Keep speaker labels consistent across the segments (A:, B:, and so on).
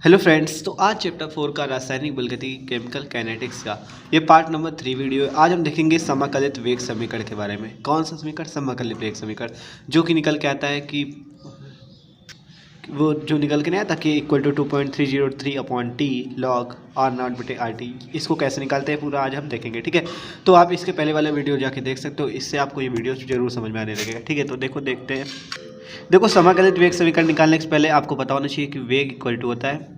A: Hello friends. तो आज chapter 4 का रासायनिक बलगति केमिकल काइनेटिक्स का ये पार्ट नंबर 3 वीडियो है। आज हम देखेंगे समाकलित वेग समीकरण के बारे में। कौन सा समीकरण? समाकलित वेग समीकरण, जो कि निकल के आता है कि वो जो निकल के नहीं आता कि equal to 2.303 upon t log r naught बटे आर टी। इसको कैसे निकालते हैं पूरा आज हम देखेंगे, ठीक है। तो आप इसके पहले वाला वीडियो जाके देख सकते हो, इससे आपको ये वीडियो जरूर समझ में आने लगेगा, ठीक है। तो देखते हैं। देखो, समाकलित वेग समीकरण निकालने से पहले आपको पता होना चाहिए कि वेग इक्वल टू होता है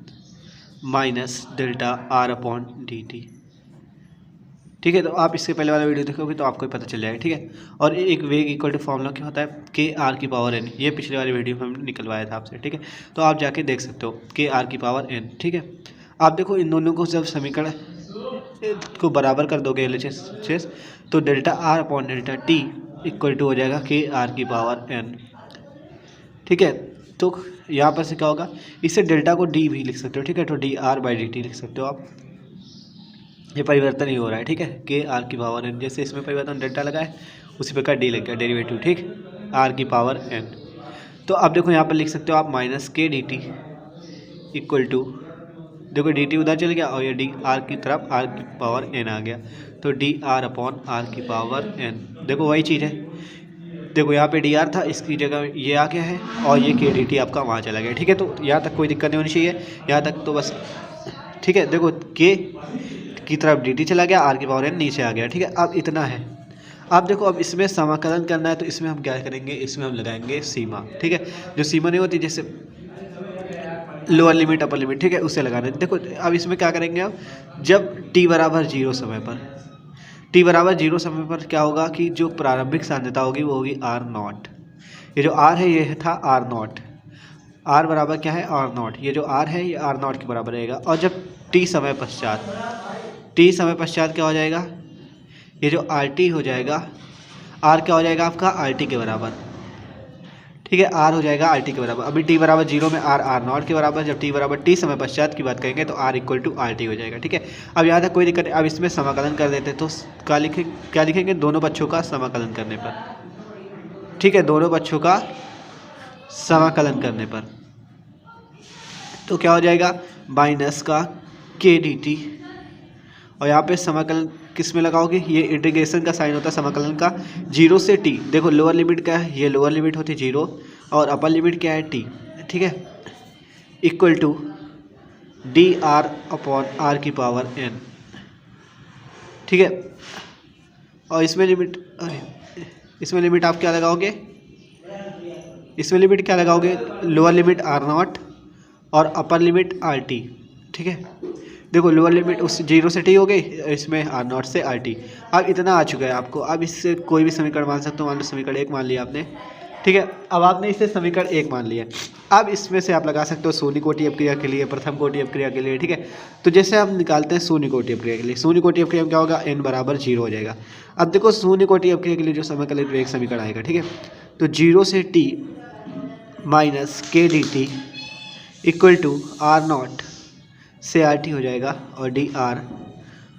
A: minus delta r upon D T, ठीक है। तो आप इससे पहले वाला वीडियो देखोगे तो आपको पता चल जाएगा, ठीक है। और एक वेग इक्वल टू फॉर्मूला क्या होता है? के आर की पावर एन। ये पिछले वाले वीडियो में हम निकलवाया था आपसे, ठीक है। तो आप जाके देख सकते हो के आर की पावर एन, ठीक है। आप देखो, इन दोनों को जब समीकरण को बराबर कर दोगे एल तो delta r upon delta t equal to हो जाएगा के आर की पावर एन, ठीक है। तो यहाँ पर से क्या होगा, इससे डेल्टा को डी भी लिख सकते हो, ठीक है। तो D R by D T लिख सकते हो आप। ये परिवर्तन ही हो रहा है, ठीक है। के आर की पावर एन, जैसे इसमें परिवर्तन डेल्टा लगा है उसी प्रकार डी लग गया डेरिवेटिव, ठीक। आर की पावर एन। तो अब देखो यहाँ पर लिख सकते हो आप minus k d t equal to, देखो डी टी उधर चल गया और ये डी आर की तरफ आर की पावर एन आ गया, तो डी आर अपॉन आर की पावर एन। देखो वही चीज़ है, देखो यहाँ पे डी आर था, इसकी जगह ये आ गया है और ये के डी टी आपका वहाँ चला गया, ठीक है। तो यहाँ तक कोई दिक्कत नहीं होनी चाहिए, यहाँ तक तो बस, ठीक है। देखो के की तरफ डी टी चला गया, आर की पावर एन नीचे आ गया, ठीक है। अब इतना है। अब देखो, अब इसमें समाकलन करना है तो इसमें हम क्या करेंगे, इसमें हम लगाएंगे सीमा, ठीक है। जो सीमा नहीं होती, जैसे लोअर लिमिट अपर लिमिट, ठीक है, उससे लगाना है। देखो अब इसमें क्या करेंगे, अब जब टी बराबर जीरो समय पर, टी बराबर जीरो समय पर क्या होगा कि जो प्रारंभिक सांद्रता होगी वो होगी आर नॉट। ये जो आर है ये था आर नॉट, आर बराबर क्या है, आर नॉट। ये जो आर है ये आर नॉट के बराबर रहेगा। और जब टी समय पश्चात, टी समय पश्चात क्या हो जाएगा, ये जो आर टी हो जाएगा, आर क्या हो जाएगा आपका, आर टी के बराबर, ठीक है। आर हो जाएगा आर टी के बराबर। अभी टी बराबर जीरो में आर आर नॉट के बराबर, जब टी बराबर टी समय पश्चात की बात करेंगे तो r equal to r t हो जाएगा, ठीक है। अब यहाँ तक कोई दिक्कत नहीं। अब इसमें समाकलन कर देते तो क्या लिखेंगे, दोनों पक्षों का समाकलन करने पर, ठीक है, दोनों पक्षों का समाकलन करने पर तो क्या हो जाएगा, माइनस का के डी टी, और यहाँ पे समाकलन किस में लगाओगे, ये इंटीग्रेशन का साइन होता है समाकलन का, जीरो से टी। देखो लोअर लिमिट क्या है, ये लोअर लिमिट होती है जीरो और अपर लिमिट क्या है टी, ठीक है। Equal to d r upon r की पावर एन, ठीक है। और इसमें लिमिट आप क्या लगाओगे, इसमें लिमिट क्या लगाओगे, लोअर लिमिट आर नॉट और अपर लिमिट आर टी, ठीक है। देखो लोअर लिमिट उस जीरो से टी हो गई, इसमें आर नॉट से आर टी। अब इतना आ चुका है आपको। अब इससे कोई भी समीकरण मान सकते हो। मान लो समीकरण एक मान लिया आपने, ठीक है। अब आपने इसे समीकरण एक मान लिया। अब इसमें से आप लगा सकते हो शून्य कोटि अपक्रिया के लिए, प्रथम कोटि अपक्रिया के लिए, ठीक है। तो जैसे हम निकालते हैं शून्य कोटि अपक्रिया के लिए, शून्य कोटि अपक्रिया में क्या होगा, एन बराबर जीरो हो जाएगा। अब देखो शून्य कोटि अपक्रिया के लिए जो समाकलित वेग समीकरण आएगा, ठीक है, तो जीरो से t minus k d t equal to r naught से आर टी हो जाएगा और डी आर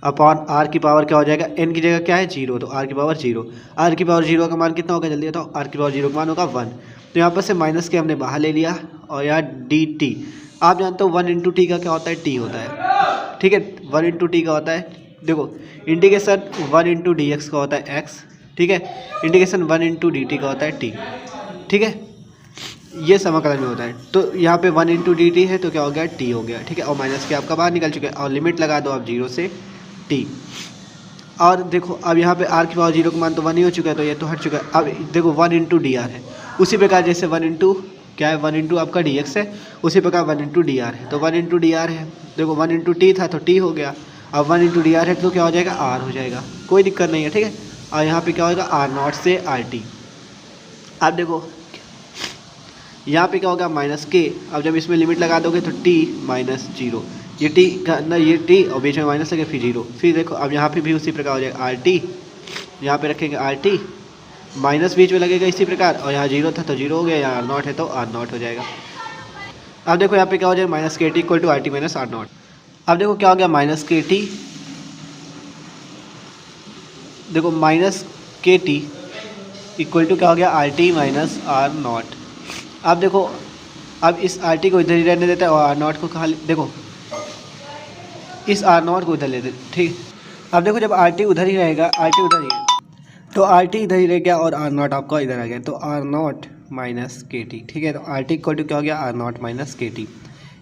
A: अपॉन आर की पावर क्या हो जाएगा, एन की जगह क्या है जीरो, तो आर की पावर जीरो। आर की पावर जीरो का मान कितना होगा, जल्दी बताओ। आर की पावर जीरो का मान होगा 1। तो यहाँ पर से माइनस के हमने बाहर ले लिया और यहाँ डी टी, आप जानते हो 1 इंटू टी का क्या होता है, टी होता है, ठीक है। 1 इंटू टी का होता है, देखो इंटीग्रेशन 1 इंटू डी एक्स का होता है एक्स, ठीक है। इंटीग्रेशन 1 इंटू डी टी का होता है टी, ठीक है। ये समाकलन में होता है। तो यहाँ पे 1 इंटू डी टी है तो क्या हो गया, टी हो गया, ठीक है। और माइनस के आपका बाहर निकल चुका है और लिमिट लगा दो आप जीरो से टी। और देखो अब यहाँ पे आर की पावर जीरो का मान तो 1 ही हो चुका है, तो ये तो हट चुका है। अब देखो 1 इंटू डी आर है, उसी प्रकार जैसे 1 इंटू क्या है, 1 इंटू आपका डी एक्स है, उसी प्रकार 1 इंटू डी आर है। तो 1 इंटू डी आर है, देखो 1 इंटू टी था तो टी हो गया। अब 1 इंटू डी आर है तो क्या हो जाएगा, आर हो जाएगा, कोई दिक्कत नहीं है, ठीक है। और यहाँ पे क्या होगा, आर नॉट से आर टी। अब देखो यहाँ पे क्या होगा, माइनस के। अब जब इसमें लिमिट लगा दोगे तो टी माइनस जीरो, ये टी का अंदर ये टी और बीच में माइनस लगे फिर जीरो। फिर देखो अब यहाँ पे भी उसी प्रकार हो जाएगा आर टी, यहाँ पे रखेंगे आर टी, माइनस बीच में लगेगा इसी प्रकार, और यहाँ जीरो था तो जीरो हो गया, यहाँ आर नॉट है तो आर नॉट हो जाएगा। अब देखो यहाँ पे क्या हो जाएगा, minus k t equal to r t minus r naught. अब देखो क्या हो गया, माइनस के टी, देखो minus k t equal to क्या हो गया, r t minus r naught. अब देखो अब इस आर टी को इधर ही रहने देता है और आर नॉट को खाली, देखो इस आर नॉट को उधर ले देते, ठीक। अब देखो जब आर टी उधर ही रहेगा, आर टी उधर ही है, तो आर टी इधर ही रह गया और आर नॉट आपका इधर आ गया, तो are naught minus k T, ठीक है। तो आर टी इक्वल टू क्या हो गया, are naught minus k T.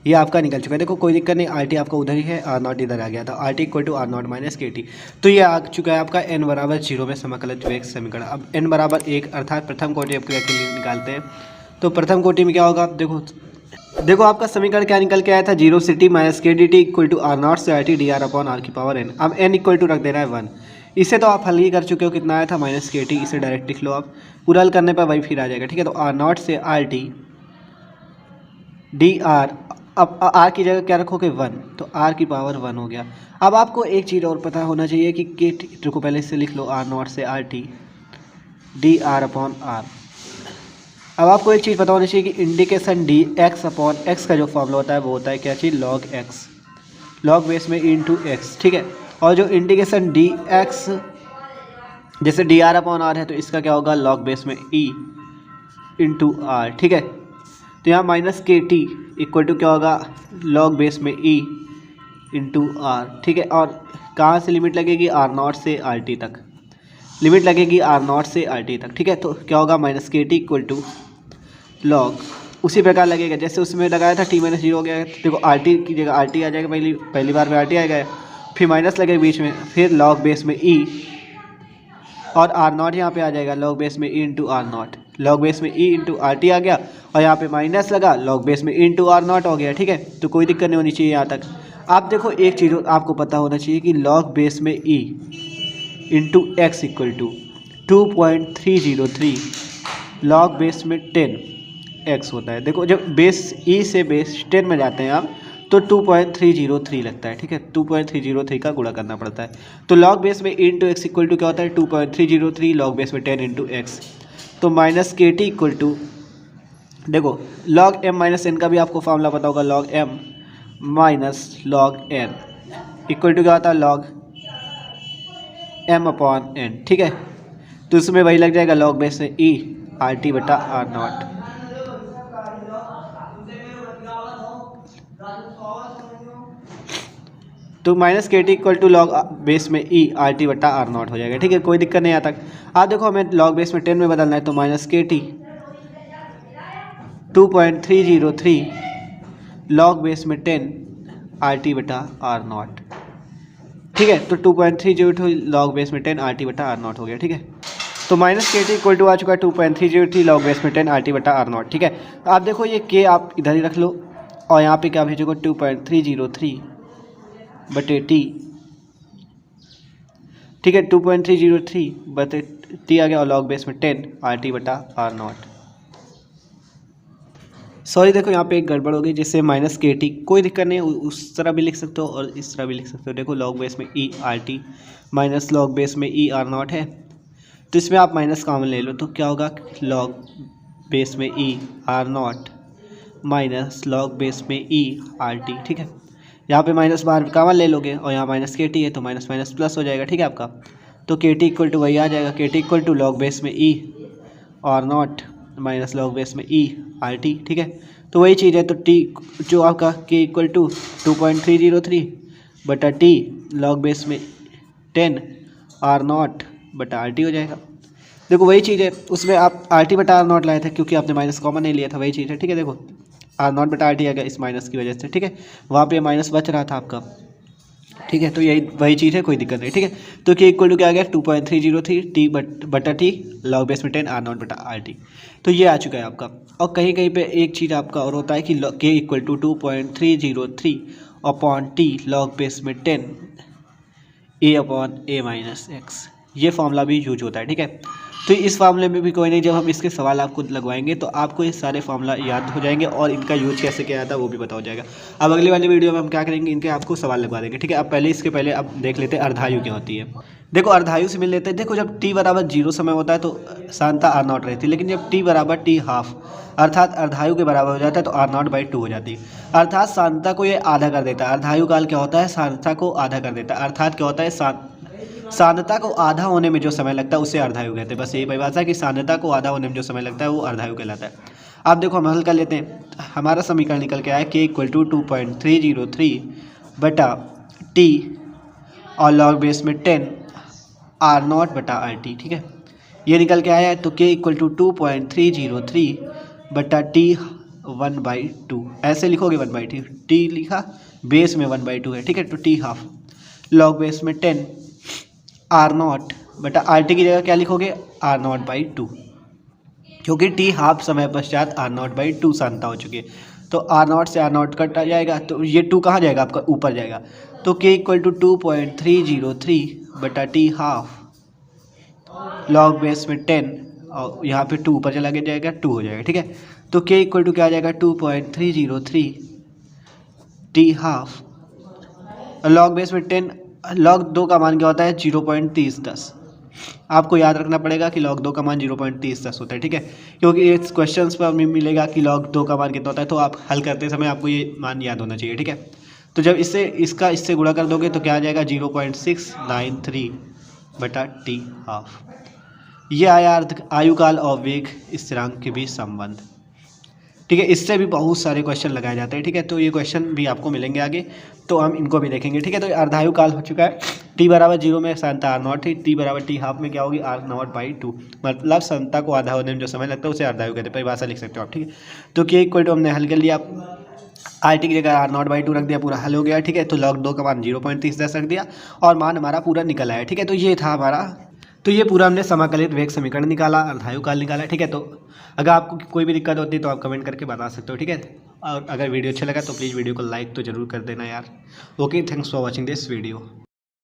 A: ये आपका निकल चुका है, देखो कोई दिक्कत नहीं, आर टी आपका उधर ही है, आर नॉट इधर आ गया, तो r t equal to r naught minus k t. तो ये आ चुका है आपका n बराबर 0 में समाकलित वेग समीकरण। अब n बराबर 1 अर्थात प्रथम कोटि अपक्रिया के लिए निकालते हैं। तो प्रथम कोटि में क्या होगा, देखो आपका समीकरण क्या निकल के आया था, 0 से t minus k d t equal to r naught से r t d r upon r की पावर n। अब n इक्वल टू रख देना है 1। इसे तो आप हल ही कर चुके हो, कितना आया था माइनस के टी, इसे डायरेक्ट लिख लो आप, पूरा हल करने पर वही फिर आ जाएगा, ठीक है। तो आर नॉट से आर टी डी आर, अब आर की जगह क्या रखोगे 1, तो आर की पावर 1 हो गया। अब आपको एक चीज़ और पता होना चाहिए कि के टी को पहले से लिख लो, आर नॉट से r t d r upon r. अब आपको एक चीज़ पता होनी चाहिए कि indication d x upon x का जो फॉर्मूला होता है वो होता है क्या चीज़, लॉग एक्स, लॉग बेस में इंटू एक्स, ठीक है। और जो इंडिकेशन डी एक्स जैसे डी आर अपॉन आर है, तो इसका क्या होगा, लॉग बेस में ई इंटू आर, ठीक है। तो यहाँ minus k t equal to क्या होगा, लॉग बेस में ई इंटू आर, ठीक है। और कहाँ से लिमिट लगेगी, आर नॉट से आर टी तक लिमिट लगेगी, आर नॉट से आर टी तक, ठीक है। तो क्या होगा, minus k t equal to log, उसी प्रकार लगेगा जैसे उसमें लगाया था, टी माइनस 0 हो गया, देखो आर टी की जगह आर टी आ जाएगा, पहली बार में आर टी आएगा, फिर माइनस लगेगा बीच में, फिर लॉग बेस में ई और आर नॉट यहाँ पे आ जाएगा, लॉग बेस में e into r naught, log base में ई इंटू आर टी आ गया, और यहाँ पे माइनस लगा, लॉग बेस में ई इंटू आर नॉट हो गया, ठीक है। तो कोई दिक्कत नहीं होनी चाहिए यहाँ तक। आप देखो एक चीज़ आपको पता होना चाहिए कि लॉग बेस में e into x equal to 2.303 log base में 10 एक्स होता है। देखो जब बेस ई से बेस 10 में जाते हैं आप, तो 2.303 लगता है, ठीक है। 2.303 का गुणा करना पड़ता है। तो लॉग बेस में इंटू एक्स इक्वल टू क्या होता है, 2.303 लॉग बेस में 10 इंटू एक्स। तो minus k t equal to, देखो लॉग एम माइनस एन का भी आपको फॉर्मूला पता होगा, log m minus log n equal to क्या होता है, लॉग एम अपॉन एन, ठीक है। तो इसमें वही लग जाएगा, लॉग बेस में ई आर टी बटा आर नॉट। तो minus k t equal to log base में ई आर टी बटा आर नॉट हो जाएगा, ठीक है। कोई दिक्कत नहीं आता। आप देखो हमें लॉग बेस में 10 में बदलना है, तो minus k T 2.303 log base में 10 आर टी बटा आर नॉट, ठीक है। तो 2.303 लॉग बेस में 10 आर टी बटा आर नॉट हो गया, ठीक है। तो minus k t equal to आ चुका है 2.303 लॉग बेस में 10 आर टी बटा आर नॉट, ठीक है। तो आप देखो ये के आप इधर ही रख लो, और यहाँ पे क्या भेजोगे 2.303 बटे टी, ठीक है। 2.303 बटे टी आ गया, और लॉग बेस में 10 आर टी बटा आर नॉट। सॉरी देखो यहाँ पे एक गड़बड़ हो गई, जिससे माइनस के टी, कोई दिक्कत नहीं, उस तरह भी लिख सकते हो और इस तरह भी लिख सकते हो। देखो लॉग बेस में e r t minus log base में ई आर नॉट है, तो इसमें आप माइनस कॉमन ले लो, तो क्या होगा, लॉग बेस में e r naught minus log base में ई आर टी, ठीक है। यहाँ पे माइनस बाहर कॉमन ले लोगे, और यहाँ माइनस के टी है, तो माइनस माइनस प्लस हो जाएगा, ठीक है आपका। तो के टी इक्वल टू वही आ जाएगा, k t equal to log base में e r naught minus log base में ई आर टी, ठीक है। तो वही चीज़ है, तो टी जो आपका के इक्वल टू 2.303 बटा टी लॉग बेस में 10 आर नॉट बटा आर टी हो जाएगा। देखो वही चीज़ है, उसमें आप आर टी बटा आर नॉट लाए थे, क्योंकि आपने माइनस कॉमन नहीं लिया था, वही चीज़ है, ठीक है। देखो आर नॉट बटा आर टी आ गया इस माइनस की वजह से, ठीक है। वहाँ पे माइनस बच रहा था आपका, ठीक है। तो यही वही चीज़ है, कोई दिक्कत नहीं, ठीक है। तो के इक्वल टू क्या आ गया, 2.303 टी बटा टी लॉग बेस में 10 आर नॉट बटा आर टी। तो ये आ चुका है आपका। और कहीं कहीं पे एक चीज़ आपका और होता है कि k equal to 2.303 upon t log base में 10 a upon a minus x, ये फॉर्मूला भी यूज होता है, ठीक है। तो इस फार्मूले में भी कोई नहीं, जब हम इसके सवाल आपको लगवाएंगे तो आपको ये सारे फार्मूला याद हो जाएंगे, और इनका यूज कैसे किया जाता है वो भी पता हो जाएगा। अब अगली वाली वीडियो में हम क्या करेंगे, इनके आपको सवाल लगवा देंगे, ठीक है। अब पहले इसके पहले अब देख लेते हैं अर्धायु क्या होती है। देखो अर्धायु से मिल लेते हैं। देखो जब टी बराबर 0 समय होता है तो सांता आर नॉट रहती है, लेकिन जब टी बराबर टी हाफ अर्थात अर्धायु के बराबर हो जाता है तो आर नॉट बाई 2 हो जाती है, अर्थात सांता को ये आधा कर देता है। अर्धायु काल क्या होता है, सांता को आधा कर देता है, अर्थात क्या होता है, सांद्रता को आधा होने में जो समय लगता है उसे अर्धायु कहते हैं। बस यही परिभाषा है कि सांद्रता को आधा होने में जो समय लगता है वो अर्धायु कहलाता है। अब देखो हम हल कर लेते हैं। हमारा समीकरण निकल के आया k इक्वल टू 2.303 बटा t और लॉग बेस में 10 R0 बटा RT, ठीक है। ये निकल के आया है तो k इक्वल टू 2.303 बटा t 1/2, ऐसे लिखोगे 1/2, t लिखा बेस में 1/2 है, ठीक है। तो t हाफ लॉग बेस में 10 R0 बटा RT की जगह क्या लिखोगे R0/2, क्योंकि t हाफ समय पश्चात R0/2 सांता हो चुकी है। तो R0 से R0 कट आ जाएगा तो ये 2 कहाँ जाएगा आपका ऊपर जाएगा। तो k इक्वल टू 2.303 बटा t हाफ लॉग बेस में 10 और यहाँ पे 2 ऊपर चला जाएगा 2 हो जाएगा, ठीक है। तो k इक्वल टू क्या आ जाएगा 2.303 t हाफ लॉग बेस में 10, लॉग 2 का मान क्या होता है 0.3010। आपको याद रखना पड़ेगा कि लॉग 2 का मान 0.3010 होता है, ठीक है, क्योंकि इस क्वेश्चंस पर हमें मिलेगा कि लॉग 2 का मान कितना होता है, तो आप हल करते समय आपको ये मान याद होना चाहिए, ठीक है। तो जब इससे गुणा कर दोगे तो क्या आ जाएगा 0.693 बटा टी हाफ। ये आया आयुकाल और वेग स्थिरांक के बीच संबंध, ठीक है। इससे भी बहुत सारे क्वेश्चन लगाए जाते हैं, ठीक है। तो ये क्वेश्चन भी आपको मिलेंगे आगे, तो हम इनको भी देखेंगे, ठीक है। तो अर्धायु काल हो चुका है, t बराबर 0 में सांता R0 थी, t बराबर t हाफ में क्या होगी R0/2, मतलब सांता को आधा होने में जो समय लगता है उसे अर्धायु कहते हैं, परिभाषा लिख सकते हो आप, ठीक है। तो k इक्वल टू हमने हल कर लिया, RT की जगह R0/2 रख दिया, पूरा हल हो गया, ठीक है। तो लॉग 2 का मान 0.3010 रख दिया और मान हमारा पूरा निकल आया, ठीक है। तो ये था हमारा, तो ये पूरा हमने समाकलित वेग समीकरण निकाला, अर्धायु काल निकाला, ठीक है। तो अगर आपको कोई भी दिक्कत होती है तो आप कमेंट करके बता सकते हो, ठीक है। और अगर वीडियो अच्छा लगा तो प्लीज़ वीडियो को लाइक तो ज़रूर कर देना यार। Okay, thanks for watching this video.